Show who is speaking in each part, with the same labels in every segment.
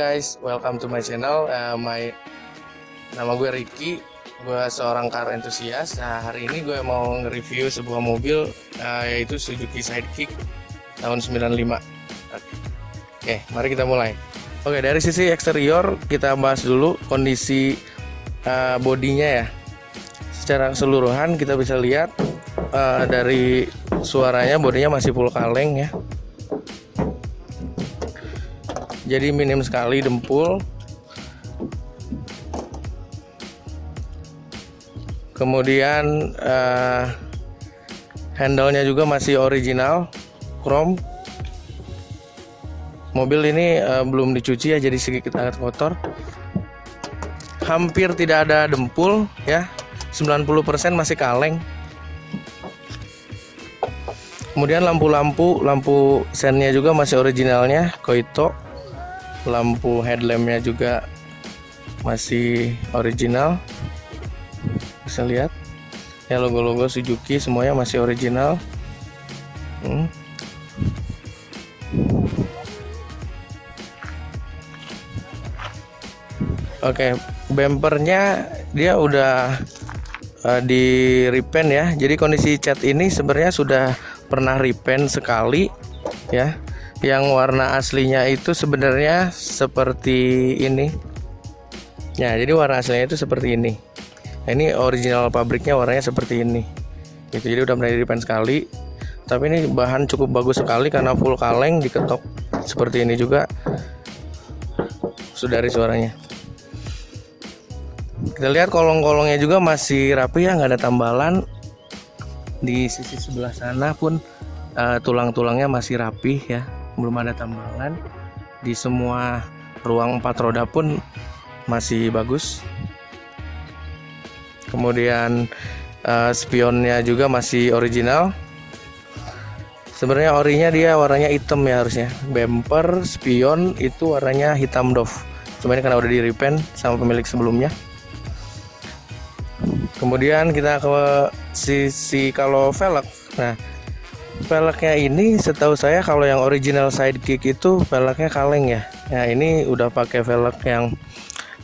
Speaker 1: Guys, welcome to my channel. Nama gue Ricky, gue seorang car enthusiast. Nah, hari ini gue mau nge-review sebuah mobil, yaitu Suzuki Sidekick tahun 95. Oke, mari kita mulai. Oke, dari sisi eksterior kita bahas dulu kondisi bodinya ya. Secara keseluruhan kita bisa lihat dari suaranya, bodinya masih full kaleng ya. Jadi minim sekali dempul. Kemudian handle-nya juga masih original chrome. Mobil ini belum dicuci ya, jadi sedikit agak kotor. Hampir tidak ada dempul ya, 90% masih kaleng. Kemudian lampu sennya juga masih originalnya Koito. Lampu headlampnya juga masih original, bisa lihat ya, logo-logo Suzuki semuanya masih original. Oke, bumpernya dia udah di repaint ya, jadi kondisi cat ini sebenarnya sudah pernah repaint sekali ya. Yang warna aslinya itu sebenarnya seperti ini ya, jadi warna aslinya itu seperti ini. Nah, ini original pabriknya warnanya seperti ini gitu, jadi udah pernah di repaint sekali. Tapi ini bahan cukup bagus sekali karena full kaleng, diketok seperti ini juga. Sudah dari suaranya kita lihat kolong-kolongnya juga masih rapi ya, nggak ada tambalan. Di sisi sebelah sana pun tulang-tulangnya masih rapi ya, belum ada tambalan. Di semua ruang 4 roda pun masih bagus. Kemudian spionnya juga masih original. Sebenarnya orinya dia warnanya hitam ya harusnya. Bumper, spion itu warnanya hitam doff. Cuma ini karena udah di repaint sama pemilik sebelumnya. Kemudian kita ke sisi kalau velg. Nah, velgnya ini setahu saya kalau yang original Sidekick itu velgnya kaleng ya. Nah, ini udah pakai velg yang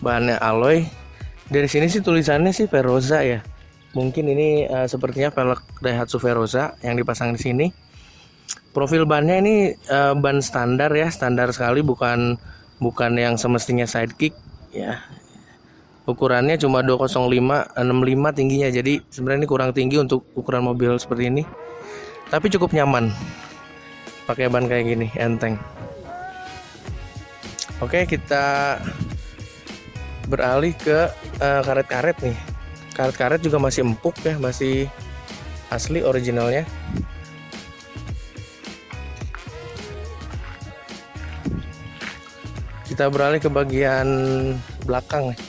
Speaker 1: bahannya alloy. Dari sini sih tulisannya sih Veroza ya. Mungkin ini sepertinya velg Daihatsu Veroza yang dipasang di sini. Profil bannya ini ban standar ya, standar sekali, bukan yang semestinya Sidekick ya. Ukurannya cuma 205/65 tingginya, jadi sebenarnya ini kurang tinggi untuk ukuran mobil seperti ini. Tapi cukup nyaman pakai ban kayak gini, enteng. Oke, kita beralih ke karet-karet nih. Karet-karet juga masih empuk ya, masih asli originalnya. Kita beralih ke bagian belakang nih.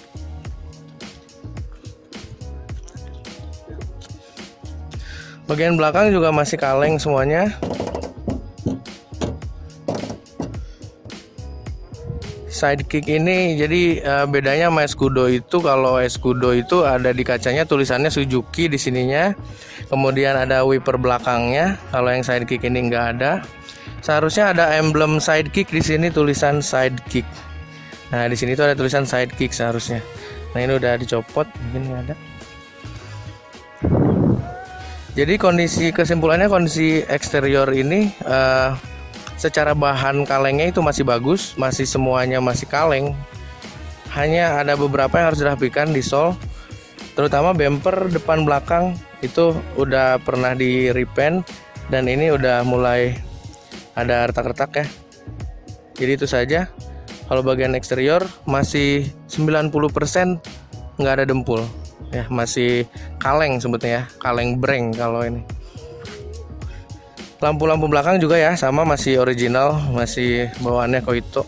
Speaker 1: Bagian belakang juga masih kaleng semuanya. Sidekick ini jadi bedanya sama Escudo itu, kalau Escudo itu ada di kacanya tulisannya Suzuki di sininya. Kemudian ada wiper belakangnya. Kalau yang Sidekick ini nggak ada. Seharusnya ada emblem Sidekick di sini, tulisan Sidekick. Nah, di sini tuh ada tulisan Sidekick seharusnya. Nah, ini udah dicopot, mungkin nggak ada. Jadi kesimpulannya kondisi eksterior ini secara bahan kalengnya itu masih bagus, masih semuanya masih kaleng. Hanya ada beberapa yang harus dirapikan di sol, terutama bumper depan belakang itu udah pernah di repaint dan ini udah mulai ada retak-retak ya. Jadi itu saja. Kalau bagian eksterior masih 90% nggak ada dempul. Ya, masih kaleng sebetulnya ya, kaleng breng kalau ini. Lampu-lampu belakang juga ya sama, masih original, masih bawaannya Koito.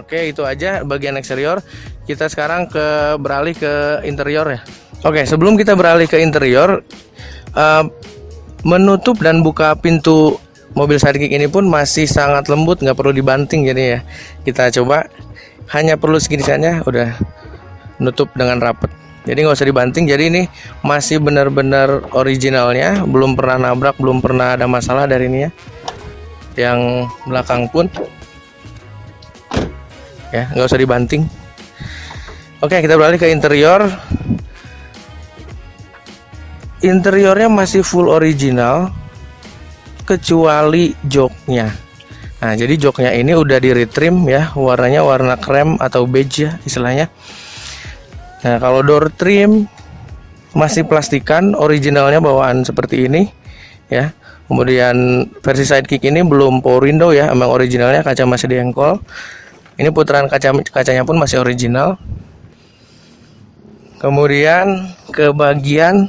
Speaker 1: Oke, itu aja bagian eksterior. Kita sekarang beralih ke interior ya. Oke, sebelum kita beralih ke interior, menutup dan buka pintu mobil Sidekick ini pun masih sangat lembut, nggak perlu dibanting. Jadi ya, kita coba. Hanya perlu segini saja udah nutup dengan rapet. Jadi nggak usah dibanting. Jadi ini masih benar-benar originalnya, belum pernah nabrak, belum pernah ada masalah dari ini ya. yang belakang pun ya, nggak usah dibanting. Oke, kita beralih ke interior. Interiornya masih full original kecuali joknya. Nah, jadi joknya ini udah di retrim ya, warnanya warna krem atau beige ya istilahnya. Nah, kalau door trim masih plastikan, originalnya bawaan seperti ini ya. Kemudian versi sidekick ini belum power window ya, emang originalnya kaca masih diengkol. Ini putaran kacanya pun masih original. Kemudian ke bagian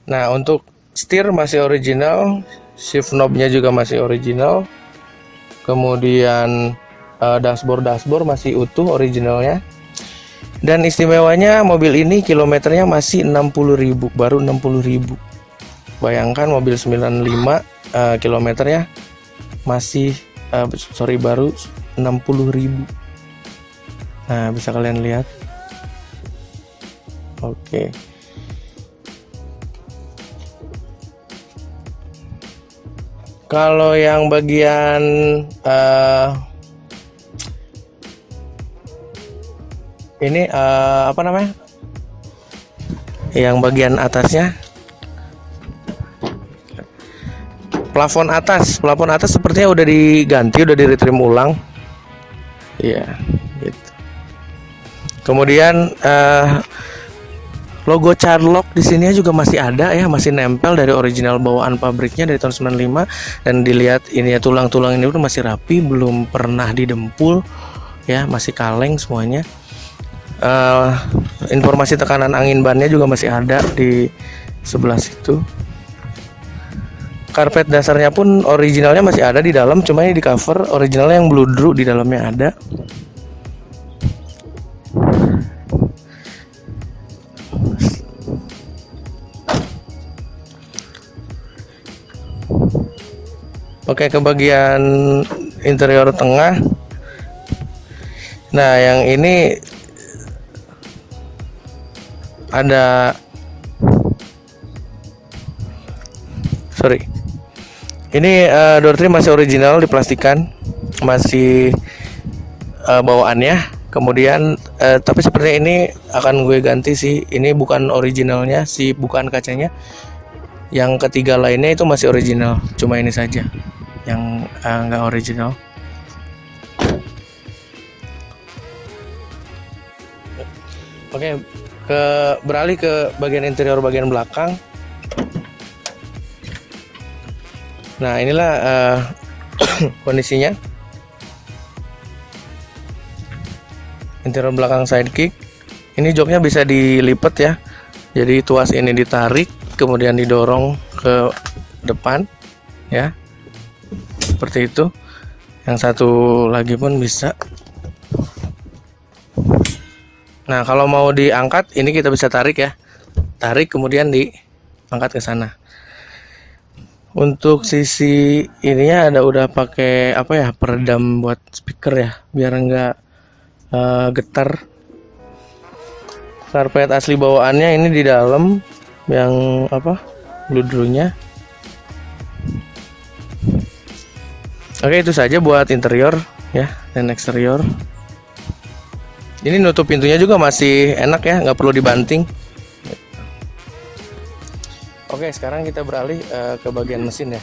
Speaker 1: nah, untuk setir masih original, shift knobnya juga masih original. Kemudian dashboard masih utuh originalnya. Dan istimewanya mobil ini kilometernya masih 60.000, baru 60.000. Bayangkan mobil 95 kilometernya masih baru 60.000. Nah, bisa kalian lihat. Oke. Kalau yang bagian ini apa namanya? Yang bagian atasnya, plafon atas sepertinya udah diganti, udah di-retrim ulang. Iya, gitu. Kemudian logo Charlock di sini juga masih ada ya, masih nempel dari original bawaan pabriknya dari tahun 95. Dan dilihat ini ya, tulang-tulang ini udah masih rapi, belum pernah didempul ya, masih kaleng semuanya. Informasi tekanan angin bannya juga masih ada di sebelah situ. Karpet dasarnya pun originalnya masih ada di dalam, cuma ini di cover originalnya yang bludru di dalamnya ada. Oke, ke bagian interior tengah. Nah, yang ini ada ini door trim masih original, diplastikan, masih bawaannya. Kemudian tapi sepertinya ini akan gue ganti sih. Ini bukan originalnya sih, bukan kacanya. Yang ketiga lainnya itu masih original, cuma ini saja yang nggak original. Oke, beralih ke bagian interior bagian belakang. Nah, inilah kondisinya interior belakang sidekick. Ini joknya bisa dilipat ya, jadi tuas ini ditarik kemudian didorong ke depan ya, seperti itu. Yang satu lagi pun bisa. Nah, kalau mau diangkat ini kita bisa tarik ya, tarik kemudian diangkat ke sana. Untuk sisi ininya udah pakai apa ya, peredam buat speaker ya, biar enggak getar. Karpet asli bawaannya ini di dalam yang apa, bludrunya. Oke, itu saja buat interior ya dan eksterior. Ini nutup pintunya juga masih enak ya, nggak perlu dibanting. Oke, sekarang kita beralih ke bagian mesin ya.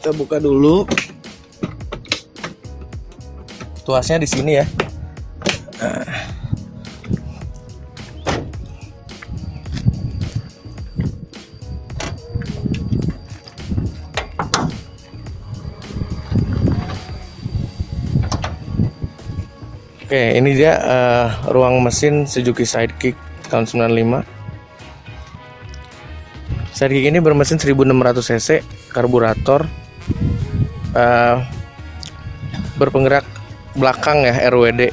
Speaker 1: Kita buka dulu. Tuasnya di sini ya. Oke, ini dia ruang mesin Suzuki Sidekick tahun 95. Sidekick ini bermesin 1600 cc, karburator, berpenggerak belakang ya, RWD.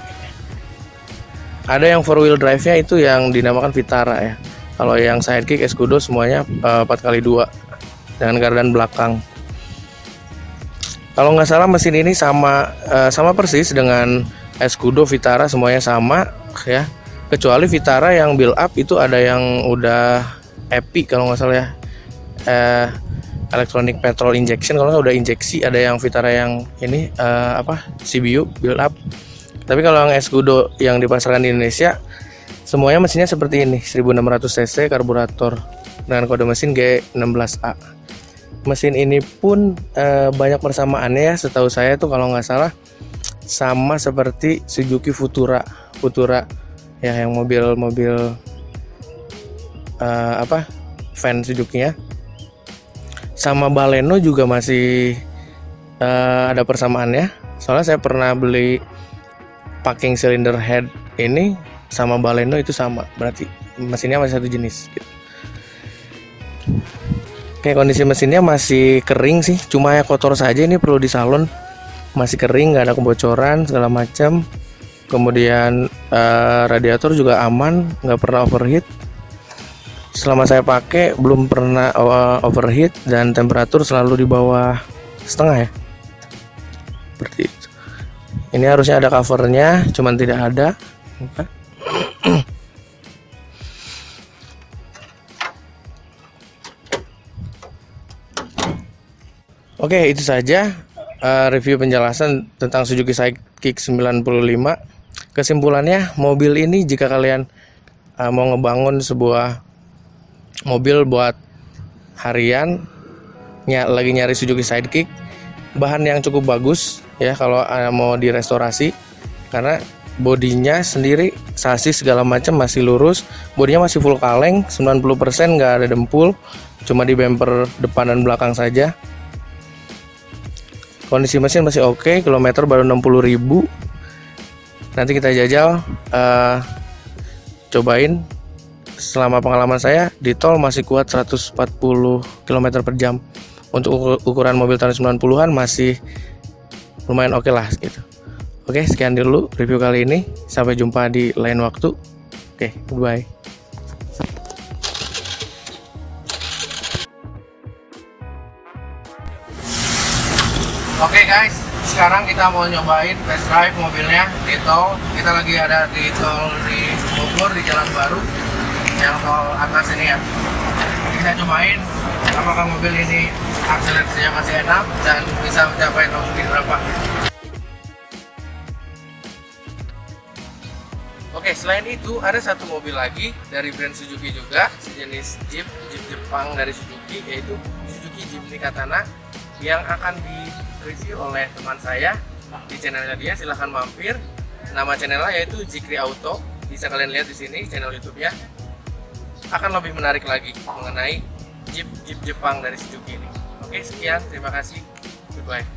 Speaker 1: Ada yang 4 wheel drive-nya itu yang dinamakan Vitara ya. Kalau yang Sidekick Escudo semuanya 4x2 dengan gardan belakang. Kalau nggak salah mesin ini sama persis dengan Escudo, Vitara, semuanya sama ya, kecuali Vitara yang build up itu ada yang udah Epic kalau nggak salah ya, electronic petrol injection, kalau nggak udah injeksi. Ada yang Vitara yang ini CBU build up. Tapi kalau yang Escudo yang dipasarkan di Indonesia, semuanya mesinnya seperti ini, 1600 cc karburator dengan kode mesin G16A. Mesin ini pun banyak persamaannya ya, setahu saya tuh kalau nggak salah sama seperti Suzuki Futura ya, yang mobil van Suzuki-nya. Sama Baleno juga masih ada persamaannya. Soalnya saya pernah beli packing cylinder head ini sama Baleno itu sama, berarti mesinnya masih satu jenis gitu. Oke, kondisi mesinnya masih kering sih, cuma ya kotor saja, ini perlu disalon. Masih kering, nggak ada kebocoran segala macam. Kemudian radiator juga aman, nggak pernah overheat. Selama saya pakai belum pernah overheat, dan temperatur selalu di bawah setengah ya, seperti itu. Ini harusnya ada covernya, cuman tidak ada. Oke, itu saja review penjelasan tentang Suzuki Sidekick 95. Kesimpulannya, mobil ini jika kalian mau ngebangun sebuah mobil buat harian, lagi nyari Suzuki Sidekick, bahan yang cukup bagus ya kalau mau direstorasi, karena bodinya sendiri, sasis segala macam masih lurus, bodinya masih full kaleng, 90% nggak ada dempul, cuma di bumper depan dan belakang saja. Kondisi mesin masih oke, kilometer baru 60.000. Nanti kita jajal, cobain. Selama pengalaman saya di tol masih kuat 140 km per jam. Untuk ukuran mobil tahun 90-an masih lumayan oke lah gitu. Oke, sekian dulu review kali ini. Sampai jumpa di lain waktu. Oke, goodbye. Oke guys, sekarang kita mau nyobain test drive mobilnya di tol. Kita lagi ada di tol di Bogor, di Jalan Baru, yang tol atas ini ya. Kita cobain apakah mobil ini akselerasinya masih enak dan bisa mencapai top speed berapa. Oke, selain itu ada satu mobil lagi dari brand Suzuki juga, sejenis Jeep Jepang dari Suzuki, yaitu Suzuki Jimny Katana, yang akan di-review oleh teman saya di channelnya dia. Silahkan mampir. Nama channelnya yaitu Jikri Auto. Bisa kalian lihat di sini channel YouTube-nya. Akan lebih menarik lagi mengenai Jeep Jepang dari Suzuki ini. Oke, sekian. Terima kasih. Goodbye.